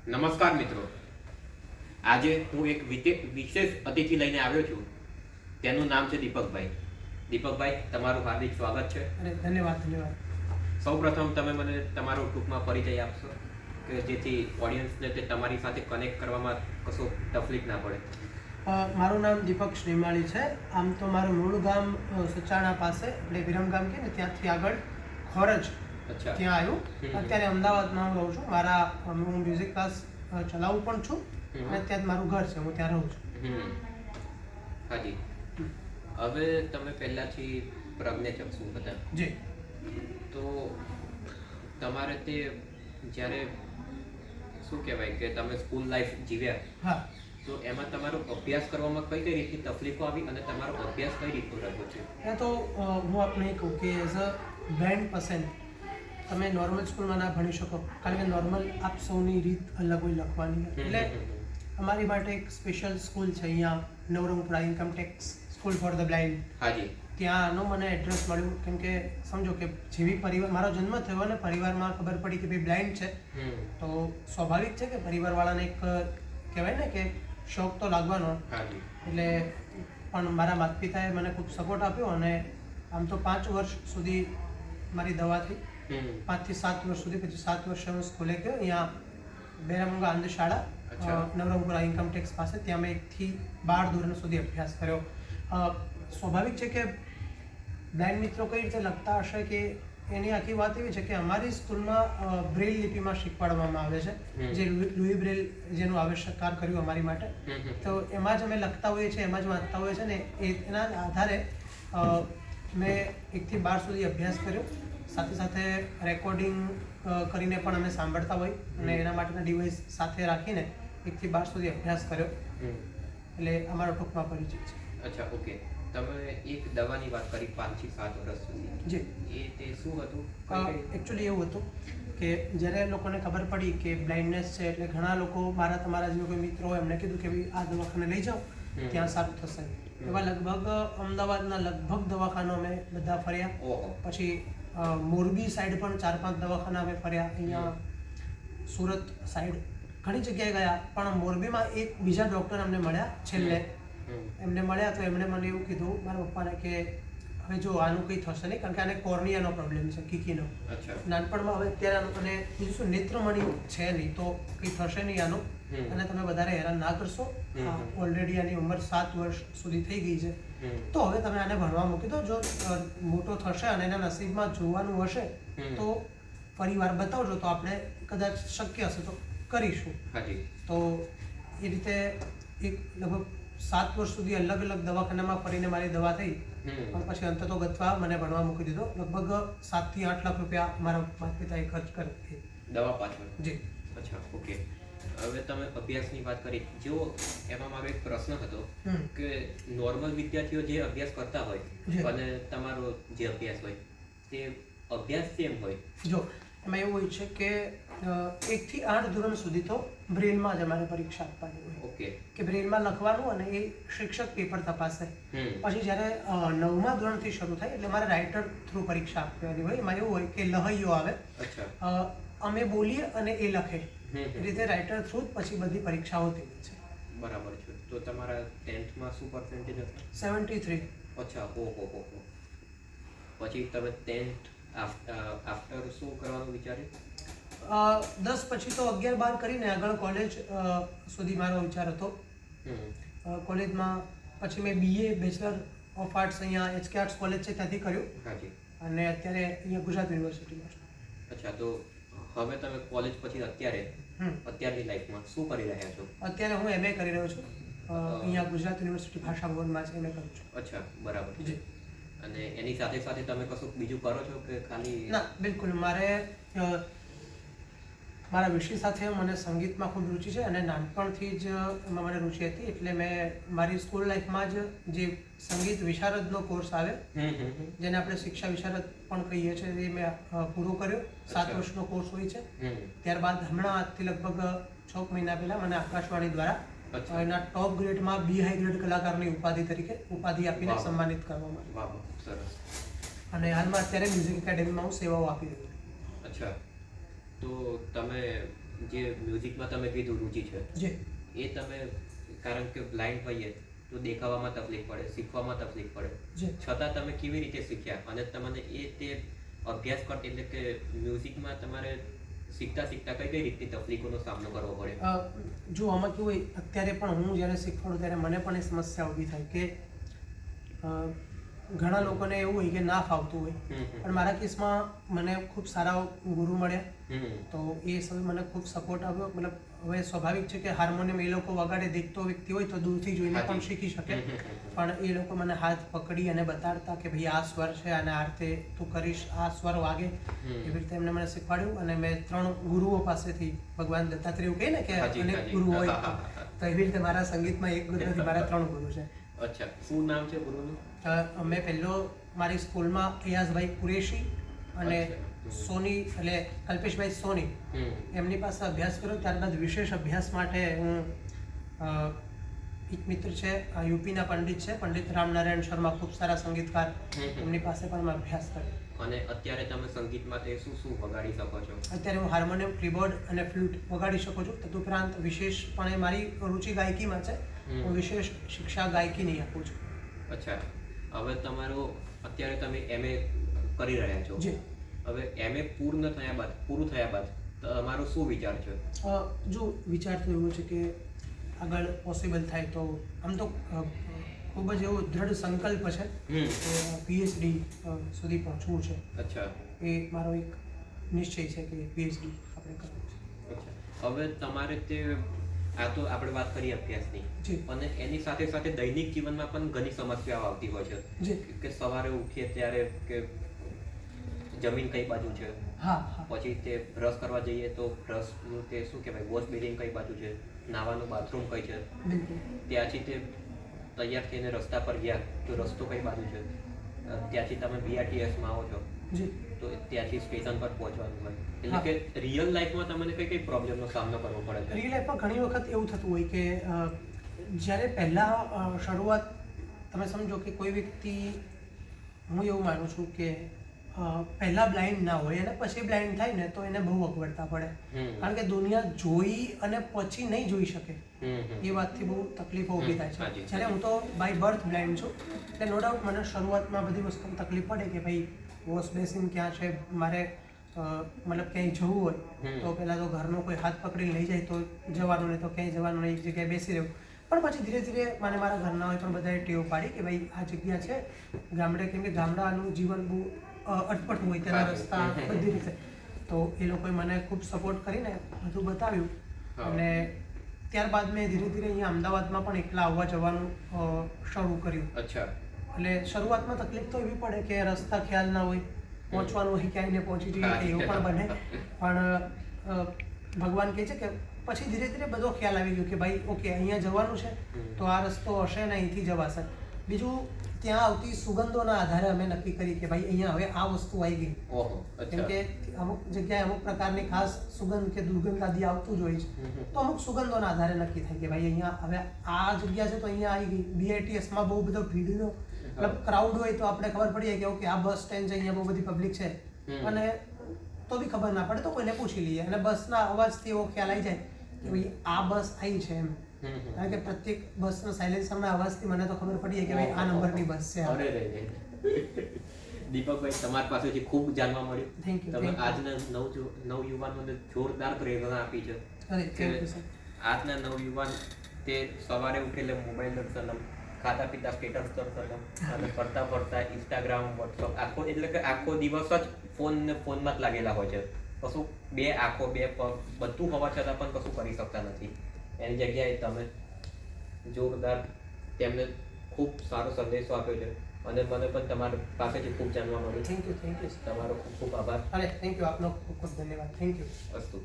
નમસ્કાર મિત્રો, આજે હું એક વિશેષ અતિથિ લઈને આવ્યો છું. તેનું નામ છે દીપકભાઈ. દીપકભાઈ, તમારું હાર્દિક સ્વાગત છે. ધન્યવાદ. સૌપ્રથમ તમે મને તમારો ટૂંકમાં પરિચય આપશો કે જેથી ઓડિયન્સને તે તમારી સાથે કનેક્ટ કરવામાં કશો તકલીફ ના પડે. મારું નામ દીપક શ્રીમાળી છે. આમ તો મારું મૂળ ગામ સચાણા પાસે એટલે વિરમગામ કે ને ત્યાંથી આગળ ખોરજ ત્યાં આવ્યું. અત્યારે અમદાવાદમાં હું રહું છું. હું મ્યુઝિક ક્લાસ ચલાવું પણ છું અને ત્યાં મારું ઘર છે, હું ત્યાં રહું છું. હાજી, હવે તમે પહેલાથી પ્રજ્ઞાચક્ષુ હતા જી. તો તમારે તે જ્યારે શું કહેવાય કે તમે સ્કૂલ લાઈફ જીવ્યા, હા, તો એમાં તમારો અભ્યાસ કરવામાં કઈ કઈ રીતની તકલીફો આવી અને તમારો અભ્યાસ કઈ રીતનો રહ્યો છે? એ તો હું આપને કહું કે એઝ અ બ્લાઇન્ડ પર્સન તમે નોર્મલ સ્કૂલમાં ના ભણી શકો, કારણ કે નોર્મલ આપ સૌની રીત અલગ હોય લખવાની. એટલે અમારી માટે એક સ્પેશિયલ સ્કૂલ છે અહીંયા Navrangpura, income tax school for the blind. હાજી. ત્યાંનો મને એડ્રેસ મળ્યું, કેમ કે સમજો કે જેવી પરિવાર મારો જન્મ થયો અને પરિવારમાં ખબર પડી કે ભાઈ બ્લાઇન્ડ છે, તો સ્વાભાવિક છે કે પરિવારવાળાને એક કહેવાય ને કે શોખ તો લાગવાનો. એટલે પણ મારા માતા પિતાએ મને ખૂબ સપોર્ટ આપ્યો અને આમ તો 5 વર્ષ સુધી મારી દવા થઈ, 5 થી 7 વર્ષ સુધી. પછી 7 વર્ષે હું સ્કૂલે ગયો, અહીંયા બેરામુંગા આનંદ શાળા નવરંગપુરા ઇન્કમટેક્સ પાસે. ત્યાં મેં 1 થી 12 ધોરણ સુધી અભ્યાસ કર્યો. સ્વાભાવિક છે કે બ્લાઇન્ડ મિત્રો કઈ રીતે લખતા હશે કે એની આખી વાત એવી છે કે અમારી સ્કૂલમાં બ્રેલ લિપિમાં શીખવાડવામાં આવે છે, જે લુઈ બ્રેલ જેનું આવિષ્કાર કર્યું અમારી માટે. તો એમાં જ અમે લખતા હોઈએ છીએ, એમાં જ વાંચતા હોઈએ છીએ ને એના આધારે મેં 1 થી 12 સુધી અભ્યાસ કર્યો. સાથે સાથે રેકોર્ડિંગ કરીને પણ અમે સાંભળતા હોઈ અને એના માટેના ડિવાઇસ સાથે રાખીને 1 થી 12 સુધી અભ્યાસ કર્યો. એટલે અમારો ટૂંકમાં પરિચય છે. અચ્છા, ઓકે. તમે એક દવાની વાત કરી 5 થી 7 વર્ષ સુધી. જી. એ તે શું હતું? એકચ્યુઅલી એવું હતું કે જ્યારે લોકોને ખબર પડી કે બ્લાઇન્ડનેસ છે, એટલે ઘણા લોકો તમારા જેવા કોઈ મિત્રો હોય એમને કીધું કે ભાઈ આ દવાખાને લઈ જાઓ, ત્યાં સારું થશે. એવા લગભગ અમદાવાદના લગભગ દવાખાના અમે બધા ફર્યા. પછી મોરબી સાઈડ પણ 4-5 દવાખાના અમે ફર્યા. અહીંયા સુરત સાઈડ ઘણી જગ્યાએ ગયા, પણ મોરબીમાં એક બીજા ડૉક્ટર અમને મળ્યા છેલ્લે. એમને મળ્યા તો એમણે મને એવું કીધું મારા પપ્પાને કે હવે જો આનું કંઈ થશે નહીં, કારણ કે આને કોર્નિયાનો પ્રોબ્લેમ છે, કીકીનો. નાનપણમાં હવે અત્યારે અને બીજું શું નેત્રમણી છે નહીં, તો કંઈ થશે નહીં આનું, અને તમે વધારે હેરાન ના કરશો. ઓલરેડી આની ઉંમર 7 વર્ષ સુધી થઈ ગઈ છે, તો હવે તમે આને ભણવા મૂકી દો. જો મોટો થશે અને એના નસીબમાં જોવાનું હશે તો ફરી વાર બતાવજો, તો આપણે કદાચ શક્ય હશે તો કરીશું. તો એ રીતે એક લગભગ 7 વર્ષ સુધી અલગ અલગ દવાખાનામાં ફરીને મારી દવા થઈ, પણ પછી અંત તો ગત્વા મને ભણવા મૂકી દીધો. લગભગ 7 થી 8 લાખ રૂપિયા મારા માતા પિતાએ ખર્ચ કરી દવા પાછળ. જી. અચ્છા, ઓકે. હવે તમે અભ્યાસની વાત કરી. જો એમાં મારો એક પ્રશ્ન હતો કે નોર્મલ વિદ્યાર્થીઓ જે અભ્યાસ કરતા હોય અને તમારો જે અભ્યાસ હોય તે અભ્યાસ કેમ હોય? જો એમાં એવું હોય છે કે 1 થી 8 ધોરણ સુધી તો બ્રેલમાં જ અમારે પરીક્ષા આપવાની હોય. ઓકે. કે બ્રેલમાં લખવાનું અને એ શિક્ષક પેપર તપાસે. પછી જ્યારે 9મા ધોરણથી શરૂ થાય એટલે મારે રાઇટર થ્રુ પરીક્ષા આપવાની હોય. એમાં એવું હોય કે લહૈયો આવે, અમે બોલીએ અને એ લખે, એ રીતે રાઇટર થ્રુ પછી બધી પરીક્ષાઓ થઈ છે. બરાબર છે. તો તમારા 10th માં શું પર્સન્ટેજ હતા? 73. અચ્છા, ઓહો. પછી તમે 10th આફ્ટર શું કરવાનું વિચાર્યું? 10 પછી તો 11-12 કરીને આગળ કોલેજ સુધી મારો વિચાર હતો. કોલેજમાં પછી મેં BA બેચલર ઓફ આર્ટ્સ અહીંયા HK આર્ટ્સ કોલેજ છે ત્યાંથી કર્યું. અને અત્યારે અહીંયા ગુજરાત યુનિવર્સિટીમાં. અચ્છા, તો હવે તમે કોલેજ પછી અત્યારની લાઈફમાં શું કરી રહ્યા છો? અત્યારે હું MA કરી રહ્યો છું. અહીંયા ગુજરાત યુનિવર્સિટી ભાષા ભવનમાં જ MA કરું છું. અચ્છા, બરાબર. જી. અને એની સાથે સાથે તમે કશું બીજું કરો છો કે ખાલી? ના, બિલકુલ. મારા વિષય સાથે મને સંગીતમાં ખૂબ રુચિ છે અને નાનપણથી જ એમાં મને રુચિ હતી. એટલે મેં મારી સ્કૂલ લાઈફમાં જ જે સંગીત વિશારદનો કોર્સ આવે, જેને આપણે શિક્ષા વિશારદ પણ કહીએ છીએ, એ મેં પૂરો કર્યો. 7 વર્ષનો કોર્સ હોય છે. ત્યારબાદ હમણાં આજથી લગભગ 6 મહિના પહેલાં મને આકાશવાણી દ્વારા એના ટોપ ગ્રેડમાં B હાઈ ગ્રેડ કલાકારની ઉપાધિ આપીને સન્માનિત કરવામાં આવ્યું. અને હાલમાં અત્યારે મ્યુઝિક એકેડેમીમાં હું સેવાઓ આપી રહ્યો છું. અચ્છા, તો તમે જે મ્યુઝિકમાં તમે કીધું રુચિ છે જી એ તમે કારણ કે બ્લાઇન્ડ હોઈએ તો દેખાવામાં તકલીફ પડે, શીખવામાં તકલીફ પડે, જી છતાં તમે કેવી રીતે શીખ્યા અને તમને તે અભ્યાસ કરતી એટલે કે મ્યુઝિકમાં તમારે શીખતા શીખતા કઈ કઈ રીતની તકલીફોનો સામનો કરવો પડે? જો આમાં કેવું હોય, અત્યારે પણ હું જ્યારે શીખવાડું ત્યારે મને પણ એ સમસ્યા ઊભી થાય કે ઘણા લોકોને એવું હોય કે ના ફાવતું હોય, પણ મારા કેસમાં મને ખૂબ સારા ગુરુ મળ્યા, તો એ સમય મને ખૂબ સપોર્ટ આવ્યો. મતલબ હવે સ્વાભાવિક છે કે હાર્મોનિયમ એ લોકો વગાડે, દેખતો વ્યક્તિ હોય તો દૂરથી જોઈને પણ શીખી શકે, પણ એ લોકો મને હાથ પકડી અને બતાડતા કે ભાઈ આ સ્વર છે અને આ રીતે તું કરીશ, આ સ્વર વાગે, એવી રીતે એમને મને શીખવાડ્યું. અને મેં 3 ગુરુઓ પાસેથી, ભગવાન દત્તાત્રેય એવું કહે ને કે અનેક ગુરુ હોય, તો એવી રીતે મારા સંગીતમાં એક ગુરુ નથી, મારા 3 ગુરુ છે. અચ્છા, શું નામ છે ગુરુનું? મેં પહેલો મારી સ્કૂલમાં એયાઝભાઈ કુરેશી અને સોની એટલે કલ્પેશભાઈ સોની એમની પાસે અભ્યાસ કર્યો. ત્યારબાદ વિશેષ અભ્યાસ માટે હું એક મિત્ર છે યુપીના પંડિત છે, પંડિત રામનારાયણ શર્મા, ખૂબ સારા સંગીતકાર, એમની પાસે પણ મેં અભ્યાસ કર્યો. અને અત્યારે તમે સંગીત માટે શું શું વગાડી શકો છો? અત્યારે હું હાર્મોનિયમ, કીબોર્ડ અને ફ્લૂટ વગાડી શકું છું. તદુપરાંત વિશેષપણે મારી રુચિ ગાયકીમાં છે, હું વિશેષ શિક્ષા ગાયકીની આપું છું. અચ્છા, હવે તમારો અત્યારે તમે MA કરી રહ્યા છો. જી. હવે MA પૂરું થયા બાદ તમારો શું વિચાર છે? જો વિચાર તો એવો છે કે આગળ પોસિબલ થાય તો આમ તો ખૂબ જ એવો દ્રઢ સંકલ્પ છે કે PhD સુધી પહોંચવું છે. અચ્છા, એ મારો એક નિશ્ચય છે કે PhD આપણે કરવું છે. અચ્છા, હવે તમારે તે આ તો આપણે વાત કરી અભ્યાસની, અને એની સાથે સાથે દૈનિક જીવનમાં પણ ઘણી સમસ્યાઓ આવતી હોય છે કે સવારે ઉઠીએ ત્યારે કે જમીન કઈ બાજુ છે, પછી તે બ્રશ કરવા જઈએ તો બ્રશનું તે શું કહેવાય, વોશ બેરિંગ કઈ બાજુ છે, નાવાનું બાથરૂમ કઈ છે, ત્યાંથી તે તૈયાર થઈને રસ્તા પર ગયા તો રસ્તો કઈ બાજુ છે, ત્યાંથી તમે BRTSમાં આવો છો તો ત્યાંથી સ્ટેશન પર પહોંચવાનું હોય, એટલે કે રિયલ લાઈફમાં તમને કઈ કઈ પ્રોબ્લેમનો સામનો કરવો પડે છે? રિયલ લાઈફમાં ઘણી વખત એવું થતું હોય કે જ્યારે પહેલાં શરૂઆત, તમે સમજો કે કોઈ વ્યક્તિ, હું એવું માનું છું કે પહેલાં બ્લાઇન્ડ ના હોય અને પછી બ્લાઇન્ડ થાય ને તો એને બહુ અગવડતા પડે, કારણ કે દુનિયા જોઈ અને પછી નહીં જોઈ શકે, એ વાતથી બહુ તકલીફો ઊભી થાય છે. જ્યારે હું તો બાય બર્થ બ્લાઇન્ડ છું, એટલે નો ડાઉટ મને શરૂઆતમાં બધી વસ્તુમાં તકલીફ પડે કે ભાઈ વોશ બેસિન ક્યાં છે, મારે મતલબ ક્યાંય જવું હોય તો પહેલાં તો ઘરનો કોઈ હાથ પકડીને લઈ જાય તો જવાનું, નહીં તો ક્યાંય જવાનું નહીં, એક જગ્યાએ બેસી રહેવું. પણ પછી ધીરે ધીરે મને મારા ઘરના હોય પણ બધાએ ટેવ પાડી કે ભાઈ આ જગ્યા છે ગામડે, કેમ કે ગામડાનું જીવન બહુ અટપટું હોય, તેના રસ્તા બધી રીતે, તો એ લોકોએ મને ખૂબ સપોર્ટ કરીને બધું બતાવ્યું. અને ત્યારબાદ મેં ધીરે ધીરે અહીંયા અમદાવાદમાં પણ એકલા આવવા જવાનું શરૂ કર્યું. અચ્છા, એટલે શરૂઆતમાં તકલીફ તો એવી પડે કે રસ્તા ખ્યાલ ના હોય, પહોંચવાનું હોય ક્યાંય ને પહોંચી જઈએ એવું પણ બને, પણ ભગવાન કહે છે કે પછી ધીરે ધીરે બધો ખ્યાલ આવી ગયો કે ભાઈ ઓકે અહીંયા જવાનું છે તો આ રસ્તો હશે ને અહીંથી જવાશે. બીજું ત્યાં આવતી સુગંધોના આધારે અમે નક્કી કરી કે ભાઈ અહીંયા હવે આ વસ્તુ આવી ગઈ, કેમ કે અમુક જગ્યાએ અમુક પ્રકારની ખાસ સુગંધ કે દુર્ગંધ આદિ આવતું જ હોય છે, તો અમુક સુગંધોના આધારે નક્કી થાય કે ભાઈ અહીંયા હવે આ જગ્યા છે તો અહીંયા આવી ગઈ. BRTSમાં બહુ બધો ભીડનો મતલબ ક્રાઉડ હોય તો આપણે ખબર પડી જાય કે ઓકે આ બસ સ્ટેન્ડ છે, અહીંયા બહુ બધી પબ્લિક છે, અને તો બી ખબર ના પડે તો કોઈને પૂછી લઈએ, અને બસના અવાજથી એવો ખ્યાલ આવી જાય કે ભાઈ આ બસ આવી છે એમ, કારણ કે પ્રત્યેક બસના સાયલેન્સરના અવાજથી મને તો ખબર પડી કે ભાઈ આ નંબરની બસ છે. દીપકભાઈ, તમારી પાસેથી ખૂબ જાણવા મળ્યું. Thank you. તમે આજના નવયુવાનોને જોરદાર પ્રેરણા આપી છે. આજના નવયુવાન તે સવારે ઉઠેલે મોબાઈલ દર્શનમ, ખાતા પીતા સ્ટેટસ દર્શનમ અને ફરતા ફરતા ઇન્સ્ટાગ્રામ, વોટ્સઅપ, આખો એટલે કે આખો દિવસ જ ફોનમાં જ લાગેલા હોય છે. કશું બે આંખો, બે પગ બધું હોવા છતાં પણ કશું કરી શકતા નથી. એની જગ્યાએ તમે જોરદાર તેમને ખૂબ સારો સંદેશો આપ્યો છે, અને મને પણ તમારી પાસેથી ખૂબ જાણવા મળ્યું. Thank you. તમારો ખૂબ ખૂબ આભાર. અરે થેન્ક યુ, આપનો ખૂબ ખૂબ ધન્યવાદ. Thank you. અસ્તુ.